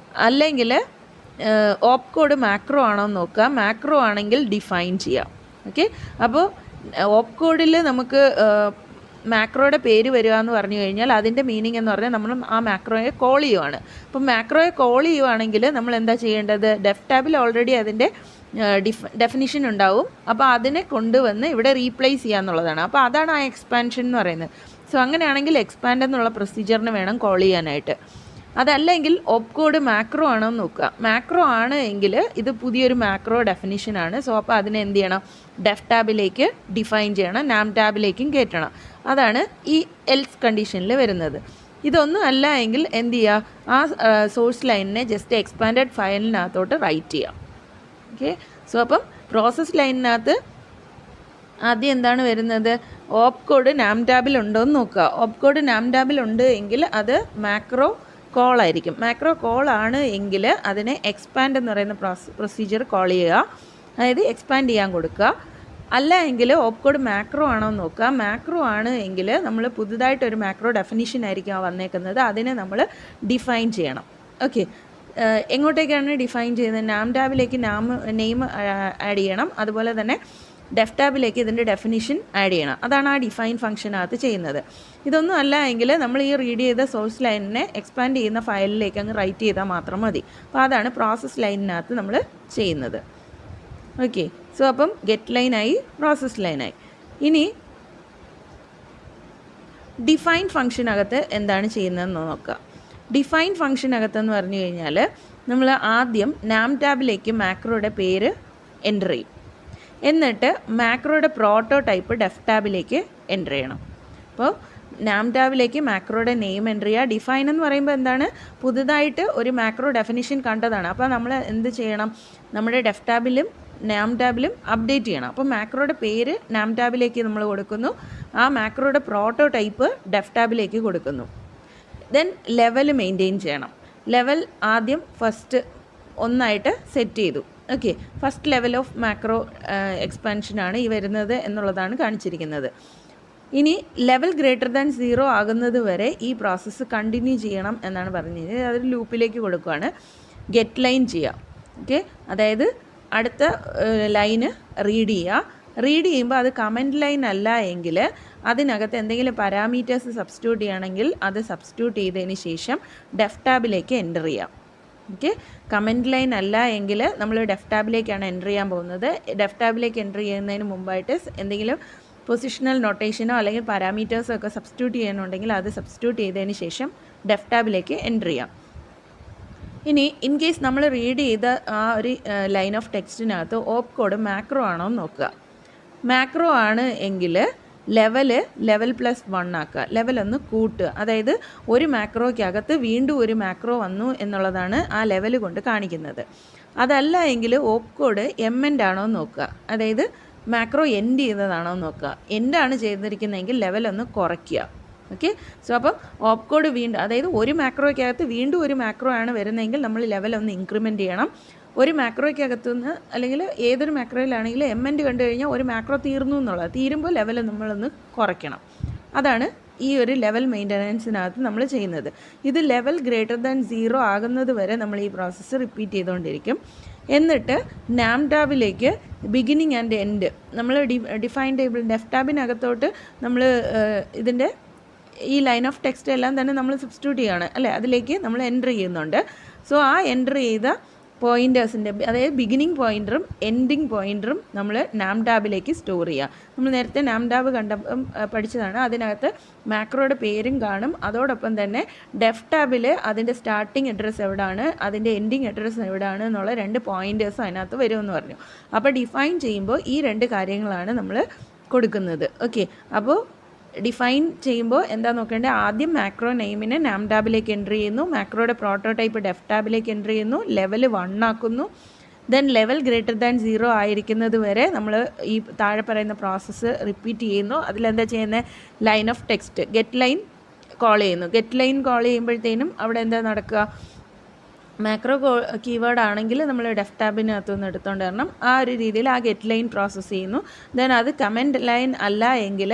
അല്ലെങ്കിൽ ഓപ്പ് കോഡ് മാക്രോ ആണോ എന്ന് നോക്കുക. മാക്രോ ആണെങ്കിൽ ഡിഫൈൻ ചെയ്യുക. ഓക്കെ, അപ്പോൾ ഓപ്പ് കോഡിൽ നമുക്ക് മാക്രോയുടെ പേര് വരിക എന്ന് പറഞ്ഞു കഴിഞ്ഞാൽ അതിൻ്റെ മീനിങ് എന്ന് പറഞ്ഞാൽ നമ്മൾ ആ മാക്രോയെ കോൾ ചെയ്യുവാണ്. അപ്പം മാക്രോയെ കോൾ ചെയ്യുവാണെങ്കിൽ നമ്മൾ എന്താ ചെയ്യേണ്ടത്? ഡെഫ് ടാബിൽ ഓൾറെഡി അതിൻ്റെ ഡെഫിനിഷൻ ഉണ്ടാവും. അപ്പോൾ അതിനെ കൊണ്ടുവന്ന് ഇവിടെ റീപ്ലേസ് ചെയ്യുക എന്നുള്ളതാണ്. അപ്പോൾ അതാണ് ആ എക്സ്പാൻഷൻ എന്ന് പറയുന്നത്. സോ അങ്ങനെയാണെങ്കിൽ എക്സ്പാൻഡ് എന്നുള്ള പ്രൊസീജിയറിന് വേണം കോൾ ചെയ്യാനായിട്ട്. അതല്ലെങ്കിൽ ഓപ്പ് കോഡ് മാക്രോ ആണോ എന്ന് നോക്കുക. മാക്രോ ആണ് എങ്കിൽ ഇത് പുതിയൊരു മാക്രോ ഡെഫിനിഷനാണ്. സോ അപ്പോൾ അതിനെ എന്ത് ചെയ്യണം? ഡെഫ് ടാബിലേക്ക് ഡിഫൈൻ ചെയ്യണം, നാം ടാബിലേക്കും കയറ്റണം. അതാണ് ഈ എൽസ് കണ്ടീഷനിൽ വരുന്നത്. ഇതൊന്നും അല്ല എങ്കിൽ എന്ത് ചെയ്യുക? ആ സോഴ്സ് ലൈനിനെ ജസ്റ്റ് എക്സ്പാൻഡഡ് ഫയലിനകത്തോട്ട് റൈറ്റ് ചെയ്യാം. ഓക്കെ, സോ അപ്പം പ്രോസസ് ലൈനിനകത്ത് ആദ്യം എന്താണ് വരുന്നത്? ഓപ്പ് കോഡ് നാം ടാബിൽ ഉണ്ടോ എന്ന് നോക്കുക. ഓപ്പ് കോഡ് നാം ടാബിൽ ഉണ്ട് എങ്കിൽ അത് മാക്രോ കോൾ ആയിരിക്കും. മാക്രോ കോൾ ആണ് എങ്കിൽ അതിനെ എക്സ്പാൻഡ് എന്ന് പറയുന്ന പ്രൊസീജിയർ കോൾ ചെയ്യുക, അതായത് എക്സ്പാൻഡ് ചെയ്യാൻ കൊടുക്കുക. അല്ല എങ്കിൽ ഓപ്പ് കോഡ് മാക്രോ ആണോ എന്ന് നോക്കുക. മാക്രോ ആണ് എങ്കിൽ നമ്മൾ പുതുതായിട്ടൊരു മാക്രോ ഡെഫിനിഷൻ ആയിരിക്കും വന്നേക്കുന്നത്, അതിനെ നമ്മൾ ഡിഫൈൻ ചെയ്യണം. ഓക്കെ, എങ്ങോട്ടേക്കാണ് ഡിഫൈൻ ചെയ്യുന്നത്? നാം ടാബിലേക്ക് നെയിം ആഡ് ചെയ്യണം, അതുപോലെ തന്നെ ഡെഫ് ടാബിലേക്ക് ഇതിൻ്റെ ഡെഫിനിഷൻ ആഡ് ചെയ്യണം. അതാണ് ആ ഡിഫൈൻ ഫംഗ്ഷനകത്ത് ചെയ്യുന്നത്. ഇതൊന്നും അല്ല എങ്കിൽ നമ്മൾ ഈ റീഡ് ചെയ്ത സോഴ്സ് ലൈനിനെ എക്സ്പാൻഡ് ചെയ്യുന്ന ഫയലിലേക്ക് അങ്ങ് റൈറ്റ് ചെയ്താൽ മാത്രം മതി. അപ്പോൾ അതാണ് പ്രോസസ് ലൈനിനകത്ത് നമ്മൾ ചെയ്യുന്നത്. ഓക്കെ, സോ അപ്പം ഗെറ്റ് ലൈനായി, പ്രോസസ് ലൈനായി. ഇനി ഡിഫൈൻ ഫംഗ്ഷനകത്ത് എന്താണ് ചെയ്യുന്നതെന്ന് നോക്കുക. ഡിഫൈൻ ഫംഗ്ഷനകത്തെന്ന് പറഞ്ഞു കഴിഞ്ഞാൽ നമ്മൾ ആദ്യം നാം ടാബിലേക്ക് മാക്രോയുടെ പേര് എൻ്റർ ചെയ്യും. എന്നിട്ട് മാക്രോയുടെ പ്രോട്ടോടൈപ്പ് ഡെഫ് ടാബിലേക്ക് എൻ്റർ ചെയ്യണം. അപ്പോൾ നാം ടാബിലേക്ക് മാക്രോയുടെ നെയിം എൻ്റർ ചെയ്യുക. ഡിഫൈൻ എന്ന് പറയുമ്പോൾ എന്താണ്? പുതുതായിട്ട് ഒരു മാക്രോ ഡെഫിനിഷൻ കണ്ടതാണ്. അപ്പോൾ നമ്മൾ എന്ത് ചെയ്യണം? നമ്മുടെ ഡെഫ് ടാബിലും നാം ടാബിലും അപ്ഡേറ്റ് ചെയ്യണം. അപ്പോൾ മാക്രോയുടെ പേര് നാം ടാബിലേക്ക് നമ്മൾ കൊടുക്കുന്നു, ആ മാക്രോയുടെ പ്രോട്ടോടൈപ്പ് ഡെഫ് ടാബിലേക്ക് കൊടുക്കുന്നു. ദെൻ ലെവൽ മെയിൻറ്റെയിൻ ചെയ്യണം. ലെവൽ ആദ്യം ഫസ്റ്റ് ഒന്നായിട്ട് സെറ്റ് ചെയ്തു. Okay, first level of macro എക്സ്പാൻഷനാണ് ഈ വരുന്നത് എന്നുള്ളതാണ് കാണിച്ചിരിക്കുന്നത്. ഇനി ലെവൽ ഗ്രേറ്റർ ദാൻ 0 ആകുന്നത് വരെ ഈ പ്രോസസ്സ് കണ്ടിന്യൂ ചെയ്യണം എന്നാണ് പറഞ്ഞത്. അതൊരു ലൂപ്പിലേക്ക് കൊടുക്കുകയാണ്. ഗെറ്റ് ലൈൻ ചെയ്യുക. ഓക്കെ, അതായത് അടുത്ത ലൈന് റീഡ് ചെയ്യുക. റീഡ് ചെയ്യുമ്പോൾ അത് കമൻറ്റ് ലൈൻ അല്ല എങ്കിൽ അതിനകത്ത് എന്തെങ്കിലും പാരാമീറ്റേഴ്സ് സബ്സ്റ്റിറ്റ്യൂട്ട് ചെയ്യണമെങ്കിൽ അത് സബ്സ്റ്റിറ്റ്യൂട്ട് ചെയ്തതിന് ശേഷം ഡെഫ് ടാബിലേക്ക് എൻ്റർ ചെയ്യാം. ഓക്കെ, കമൻറ്റ് ലൈൻ അല്ല എങ്കിൽ നമ്മൾ ഡെഫ് ടാബിലേക്കാണ് എൻ്റർ ചെയ്യാൻ പോകുന്നത്. ഡെഫ് ടാബിലേക്ക് എൻ്റർ ചെയ്യുന്നതിന് മുമ്പായിട്ട് എന്തെങ്കിലും പൊസിഷണൽ നൊട്ടേഷനോ അല്ലെങ്കിൽ പാരാമീറ്റേഴ്സോ ഒക്കെ സബ്സ്റ്റിറ്റ്യൂട്ട് ചെയ്യാനുണ്ടെങ്കിൽ അത് സബ്സ്റ്റിറ്റ്യൂട്ട് ചെയ്തതിന് ശേഷം ഡെഫ് ടാബിലേക്ക് എൻ്റർ ചെയ്യാം. ഇനി ഇൻ കേസ് നമ്മൾ റീഡ് ചെയ്ത ആ ഒരു ലൈൻ ഓഫ് ടെക്സ്റ്റിനകത്ത് ഓപ്പ് കോഡ് മാക്രോ ആണോ എന്ന് നോക്കുക. മാക്രോ ആണ് എങ്കിൽ ലെവൽ +1 ആക്കുക. ലെവൽ ഒന്ന് കൂട്ടുക. അതായത് ഒരു മാക്രോയ്ക്കകത്ത് വീണ്ടും ഒരു മാക്രോ വന്നു എന്നുള്ളതാണ് ആ ലെവൽ കൊണ്ട് കാണിക്കുന്നത്. അതല്ല എങ്കിൽ ഓപ്പ് കോഡ് എൻഡ് ആണോ എന്ന് നോക്കുക. അതായത് മാക്രോ എൻഡ് ചെയ്തതാണോ എന്ന് നോക്കുക. എൻഡാണ് ചെയ്തിരിക്കുന്നതെങ്കിൽ ലെവൽ ഒന്ന് കുറയ്ക്കുക. ഓക്കെ, സോ അപ്പം ഓപ്പ് കോഡ് വീണ്ടും, അതായത് ഒരു മാക്രോയ്ക്കകത്ത് വീണ്ടും ഒരു മാക്രോ ആണ് വരുന്നതെങ്കിൽ നമ്മൾ ലെവൽ ഒന്ന് ഇൻക്രിമെൻറ്റ് ചെയ്യണം. ഒരു മാക്രോയ്ക്കകത്തു നിന്ന് അല്ലെങ്കിൽ ഏതൊരു മാക്രോയിലാണെങ്കിൽ എൻഡ് കണ്ടു കഴിഞ്ഞാൽ ഒരു മാക്രോ തീർന്നു എന്നുള്ളത്, തീരുമ്പോൾ ലെവൽ നമ്മളൊന്ന് കുറയ്ക്കണം. അതാണ് ഈ ഒരു ലെവൽ മെയിൻ്റനൻസിനകത്ത് നമ്മൾ ചെയ്യുന്നത്. ഇത് ലെവൽ ഗ്രേറ്റർ ദാൻ 0 ആകുന്നത് വരെ നമ്മൾ ഈ പ്രോസസ്സ് റിപ്പീറ്റ് ചെയ്തുകൊണ്ടിരിക്കും. എന്നിട്ട് നാം ടാബിലേക്ക് ബിഗിനിങ് ആൻഡ് എൻഡ് നമ്മൾ ഡിഫൈൻ ടേബിൾ ഡെഫ് ടാബിനകത്തോട്ട് നമ്മൾ ഇതിൻ്റെ ഈ ലൈൻ ഓഫ് ടെക്സ്റ്റ് എല്ലാം തന്നെ നമ്മൾ സബ്സ്റ്റിറ്റ്യൂട്ട് ചെയ്യുകയാണ് അല്ലേ, അതിലേക്ക് നമ്മൾ എൻ്റർ ചെയ്യുന്നുണ്ട്. സോ ആ എൻ്റർ ചെയ്ത പോയിൻറ്റേഴ്സിൻ്റെ, അതായത് ബിഗിനിങ് പോയിൻ്ററും എൻഡിങ് പോയിൻ്ററും നമ്മൾ നാം ടാബിലേക്ക് സ്റ്റോർ ചെയ്യുക. നമ്മൾ നേരത്തെ നാം ടാബ് പഠിച്ചതാണ്. അതിനകത്ത് മാക്രോയുടെ പേരും കാണും. അതോടൊപ്പം തന്നെ ഡെഫ് ടാബിൽ അതിൻ്റെ സ്റ്റാർട്ടിങ് അഡ്രസ്സ് എവിടെയാണ്, അതിൻ്റെ എൻഡിങ് അഡ്രസ്സ് എവിടെയാണ് എന്നുള്ള 2 പോയിൻറ്റേഴ്സും അതിനകത്ത് വരുമെന്ന് പറഞ്ഞു. അപ്പോൾ ഡിഫൈൻ ചെയ്യുമ്പോൾ ഈ 2 കാര്യങ്ങളാണ് നമ്മൾ കൊടുക്കുന്നത്. ഓക്കെ, അപ്പോൾ ഡിഫൈൻ ചെയ്യുമ്പോൾ എന്താ നോക്കേണ്ടത്? ആദ്യം മാക്രോ നെയിമിനെ നാം ടാബിലേക്ക് എൻ്റർ ചെയ്യുന്നു, മാക്രോയുടെ പ്രോട്ടോടൈപ്പ് ഡെഫ് ടാബിലേക്ക് എൻ്റർ ചെയ്യുന്നു, ലെവൽ 1 ആക്കുന്നു. ദെൻ ലെവൽ ഗ്രേറ്റർ ദാൻ 0 ആയിരിക്കുന്നത് വരെ നമ്മൾ ഈ താഴെ പറയുന്ന പ്രോസസ്സ് റിപ്പീറ്റ് ചെയ്യുന്നു. അതിലെന്താ ചെയ്യുന്നത്? Line of text get line call ചെയ്യുന്നു. ഗെറ്റ് ലൈൻ കോൾ ചെയ്യുമ്പോഴത്തേനും അവിടെ എന്താ നടക്കുക? മാക്രോ കീവേഡ് ആണെങ്കിൽ നമ്മൾ ഡെഫ് ടാബിനകത്തു നിന്ന് എടുത്തുകൊണ്ട് വരണം. ആ ഒരു രീതിയിൽ ആ ഗെറ്റ് ലൈൻ പ്രോസസ്സ് ചെയ്യുന്നു. ദെൻ അത് കമൻറ്റ് ലൈൻ അല്ല എങ്കിൽ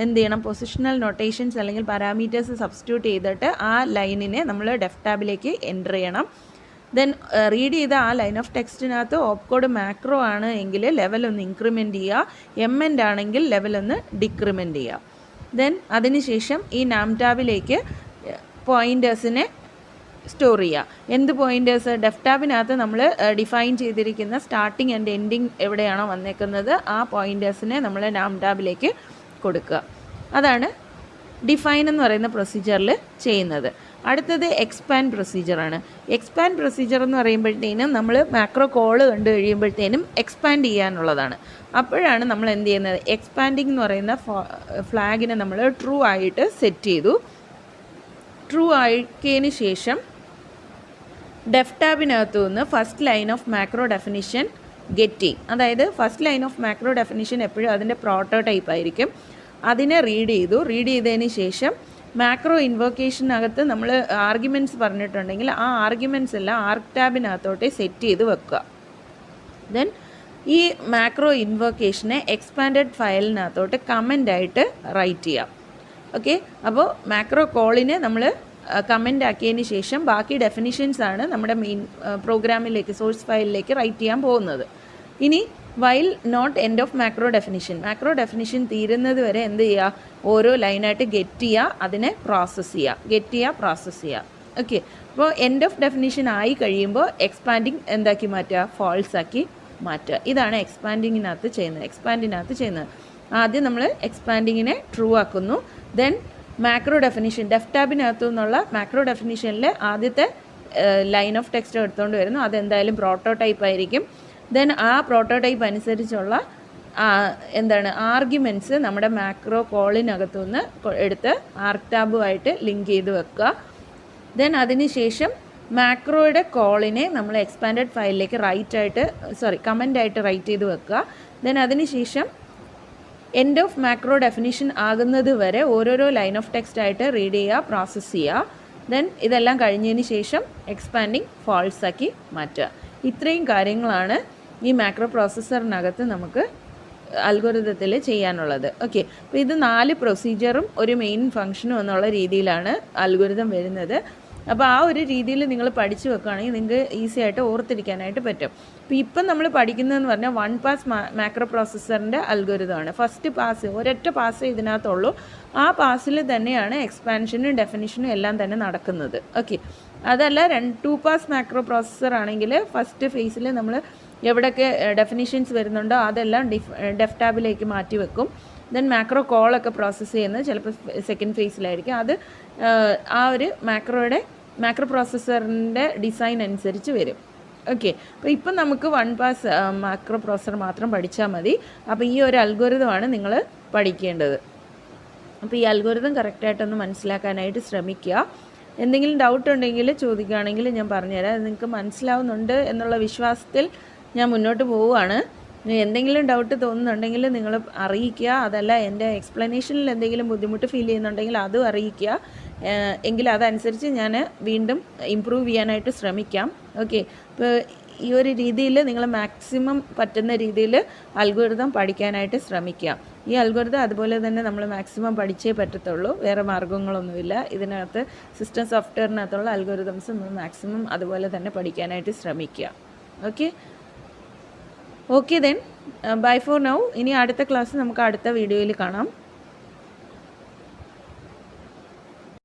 എന്ത് ചെയ്യണം, പൊസിഷണൽ നൊട്ടേഷൻസ് അല്ലെങ്കിൽ പാരാമീറ്റേഴ്സ് സബ്സ്റ്റിറ്റ്യൂട്ട് ചെയ്തിട്ട് ആ ലൈനിനെ നമ്മൾ ഡെഫ് ടാബിലേക്ക് എൻ്റർ ചെയ്യണം. ദെൻ റീഡ് ചെയ്ത ആ ലൈൻ ഓഫ് ടെക്സ്റ്റിനകത്ത് ഓപ്പ് കോഡ് മാക്രോ ആണ് എങ്കിൽ ലെവൽ ഒന്ന് ഇൻക്രിമെൻറ്റ് ചെയ്യുക, എംഎൻഡ് ആണെങ്കിൽ ലെവൽ ഒന്ന് ഡിക്രിമെൻറ്റ് ചെയ്യുക. ദെൻ അതിനുശേഷം ഈ നാം ടാബിലേക്ക് പോയിൻറ്റേഴ്സിനെ സ്റ്റോർ ചെയ്യുക. എന്ത് പോയിൻറ്റേഴ്സ്? ഡെഫ് ടാബിനകത്ത് നമ്മൾ ഡിഫൈൻ ചെയ്തിരിക്കുന്ന സ്റ്റാർട്ടിങ് ആൻഡ് എൻഡിങ് എവിടെയാണോ വന്നേക്കുന്നത് ആ പോയിൻറ്റേഴ്സിനെ നമ്മൾ നാം ടാബിലേക്ക് കൊടുക്കുക. അതാണ് ഡിഫൈൻ എന്ന് പറയുന്ന പ്രൊസീജിയറിൽ ചെയ്യുന്നത്. അടുത്തത് എക്സ്പാൻഡ് പ്രൊസീജിയറാണ്. എക്സ്പാൻഡ് പ്രൊസീജിയർ എന്ന് പറയുമ്പോഴത്തേനും നമ്മൾ മാക്രോ കോള് കണ്ടു കഴിയുമ്പോഴത്തേനും എക്സ്പാൻഡ് ചെയ്യാനുള്ളതാണ്. അപ്പോഴാണ് നമ്മൾ എന്ത് ചെയ്യുന്നത്, എക്സ്പാൻഡിങ് എന്ന് പറയുന്ന ഫ്ലാഗിനെ നമ്മൾ ട്രൂ ആയിട്ട് സെറ്റ് ചെയ്തു. ട്രൂ ആക്കിയതിന് ശേഷം ഡെഫ് ടാബിനകത്തു നിന്ന് first line of macro definition getting, അതായത് first line of macro definition എപ്പോഴും അതിൻ്റെ പ്രോട്ടോടൈപ്പ് ആയിരിക്കും. അതിനെ റീഡ് ചെയ്തതിന് ശേഷം മാക്രോ ഇൻവോക്കേഷനകത്ത് നമ്മൾ ആർഗ്യുമെൻറ്റ്സ് പറഞ്ഞിട്ടുണ്ടെങ്കിൽ ആ ആർഗ്യുമെൻറ്റ്സ് എല്ലാം ആർക്ക് ടാബിനകത്തോട്ട് സെറ്റ് ചെയ്ത് വെക്കുക. ദെൻ ഈ മാക്രോ ഇൻവോക്കേഷനെ എക്സ്പാൻഡഡ് ഫയലിനകത്തോട്ട് കമൻ്റായിട്ട് റൈറ്റ് ചെയ്യാം. ഓക്കെ, അപ്പോൾ മാക്രോ കോളിനെ നമ്മൾ കമൻ്റ് ആക്കിയതിന് ശേഷം ബാക്കി ഡെഫിനിഷൻസ് ആണ് നമ്മുടെ മെയിൻ പ്രോഗ്രാമിലേക്ക്, സോഴ്സ് ഫയലിലേക്ക് റൈറ്റ് ചെയ്യാൻ പോകുന്നത്. ഇനി while not end of macro definition തീരുന്നത് വരെ എന്ത് ചെയ്യുക, ഓരോ ലൈനായിട്ട് ഗെറ്റ് ചെയ്യുക, അതിനെ പ്രോസസ്സ് ചെയ്യുക. ഓക്കെ, അപ്പോൾ എൻഡ് ഓഫ് ഡെഫിനിഷൻ ആയി കഴിയുമ്പോൾ എക്സ്പാൻഡിങ് എന്താക്കി മാറ്റുക, ഫാൾസ് ആക്കി മാറ്റുക. ഇതാണ് എക്സ്പാൻഡിങ്ങിനകത്ത് ചെയ്യുന്നത്. ആദ്യം നമ്മൾ എക്സ്പാൻഡിങ്ങിനെ ട്രൂ ആക്കുന്നു. ദെൻ മാക്രോ ഡെഫിനിഷൻ, ഡെഫ് ടാബിനകത്തു നിന്നുള്ള മാക്രോ ഡെഫിനിഷനിൽ ആദ്യത്തെ ലൈൻ ഓഫ് ടെക്സ്റ്റ് എടുത്തുകൊണ്ട് വരുന്നു. അതെന്തായാലും പ്രോട്ടോടൈപ്പ് ആയിരിക്കും. ദെൻ ആ പ്രോട്ടോടൈപ്പ് അനുസരിച്ചുള്ള ആർഗ്യുമെൻറ്റ്സ് നമ്മുടെ മാക്രോ കോളിനകത്തു നിന്ന് എടുത്ത് ആർക്ക് ടാബുമായിട്ട് ലിങ്ക് ചെയ്ത് വെക്കുക. ദെൻ അതിനുശേഷം മാക്രോയുടെ കോളിനെ നമ്മൾ എക്സ്പാൻഡഡ് ഫയലിലേക്ക് കമൻ്റായിട്ട് റൈറ്റ് ചെയ്ത് വെക്കുക. ദെൻ അതിനുശേഷം എൻഡ് ഓഫ് മാക്രോ ഡെഫിനിഷൻ ആകുന്നത് വരെ ഓരോരോ ലൈൻ ഓഫ് ടെക്സ്റ്റ് ആയിട്ട് റീഡ് ചെയ്യുക, പ്രോസസ്സ് ചെയ്യുക. ദെൻ ഇതെല്ലാം കഴിഞ്ഞതിന് ശേഷം എക്സ്പാൻഡിങ് ഫാൾസ് ആക്കി മാറ്റുക. ഇത്രയും കാര്യങ്ങളാണ് ഈ മാക്രോ പ്രോസസ്സറിനകത്ത് നമുക്ക് അൽഗോരിതത്തിൽ ചെയ്യാനുള്ളത്. ഓക്കെ, അപ്പോൾ ഇത് 4 പ്രൊസീജിയറും ഒരു മെയിൻ ഫംഗ്ഷനും എന്നുള്ള രീതിയിലാണ് അൽഗോരിതം വരുന്നത്. അപ്പോൾ ആ ഒരു രീതിയിൽ നിങ്ങൾ പഠിച്ചു വെക്കുകയാണെങ്കിൽ നിങ്ങൾക്ക് ഈസി ആയിട്ട് ഓർത്തിരിക്കാനായിട്ട് പറ്റും. അപ്പോൾ ഇപ്പം നമ്മൾ പഠിക്കുന്നതെന്ന് പറഞ്ഞാൽ 1 പാസ് മാക്രോ പ്രോസസ്സറിൻ്റെ അൽഗോരിതമാണ്. ഫസ്റ്റ് പാസ്, ഒരൊറ്റ പാസ് ഇതിനകത്തുള്ളൂ. ആ പാസിൽ തന്നെയാണ് എക്സ്പാൻഷനും ഡെഫിനിഷനും എല്ലാം തന്നെ നടക്കുന്നത്. ഓക്കെ, അതല്ല 2 പാസ് മാക്രോ പ്രോസസ്സർ ആണെങ്കിൽ ഫസ്റ്റ് ഫേസിൽ നമ്മൾ എവിടെയൊക്കെ ഡെഫിനിഷൻസ് വരുന്നുണ്ടോ അതെല്ലാം ഡെഫ് ടാബിലേക്ക് മാറ്റി വെക്കും. ദെൻ മാക്രോ കോളൊക്കെ പ്രോസസ്സ് ചെയ്യുന്നത് ചിലപ്പോൾ സെക്കൻഡ് ഫേസിലായിരിക്കും. അത് ആ ഒരു മാക്രോ പ്രോസസ്സറിൻ്റെ ഡിസൈൻ അനുസരിച്ച് വരും. ഓക്കെ, അപ്പോൾ ഇപ്പം നമുക്ക് 1 പാസ് മാക്രോ പ്രോസസ്സർ മാത്രം പഠിച്ചാൽ മതി. അപ്പോൾ ഈ ഒരു അൽഗോരിതമാണ് നിങ്ങൾ പഠിക്കേണ്ടത്. അപ്പോൾ ഈ അൽഗോരിതം കറക്റ്റായിട്ടൊന്ന് മനസ്സിലാക്കാനായിട്ട് ശ്രമിക്കുക. എന്തെങ്കിലും ഡൗട്ട് ഉണ്ടെങ്കിൽ ചോദിക്കുകയാണെങ്കിൽ ഞാൻ പറഞ്ഞുതരാം. നിങ്ങൾക്ക് മനസ്സിലാവുന്നുണ്ട് എന്നുള്ള വിശ്വാസത്തിൽ ഞാൻ മുന്നോട്ട് പോവുകയാണ്. എന്തെങ്കിലും ഡൗട്ട് തോന്നുന്നുണ്ടെങ്കിൽ നിങ്ങൾ അറിയിക്കുക. അതല്ല എൻ്റെ എക്സ്പ്ലനേഷനിൽ എന്തെങ്കിലും ബുദ്ധിമുട്ട് ഫീൽ ചെയ്യുന്നുണ്ടെങ്കിൽ അതും അറിയിക്കുക. എങ്കിൽ അതനുസരിച്ച് ഞാൻ വീണ്ടും ഇമ്പ്രൂവ് ചെയ്യാനായിട്ട് ശ്രമിക്കാം. ഓക്കെ, ഇപ്പോൾ ഈ ഒരു രീതിയിൽ നിങ്ങൾ മാക്സിമം പറ്റുന്ന രീതിയിൽ അൽഗോരിതം പഠിക്കാനായിട്ട് ശ്രമിക്കുക. ഈ അൽഗോരിതം അതുപോലെ തന്നെ നമ്മൾ മാക്സിമം പഠിച്ചേ പറ്റത്തുള്ളൂ, വേറെ മാർഗ്ഗങ്ങളൊന്നുമില്ല. ഇതിനകത്ത് സിസ്റ്റം സോഫ്റ്റ്വെയറിനകത്തുള്ള അൽഗോരിതംസ് നമ്മൾ മാക്സിമം അതുപോലെ തന്നെ പഠിക്കാനായിട്ട് ശ്രമിക്കുക. Okay then bye for now. ഇനി അടുത്ത ക്ലാസ് നമുക്ക് അടുത്ത വീഡിയോയിൽ കാണാം.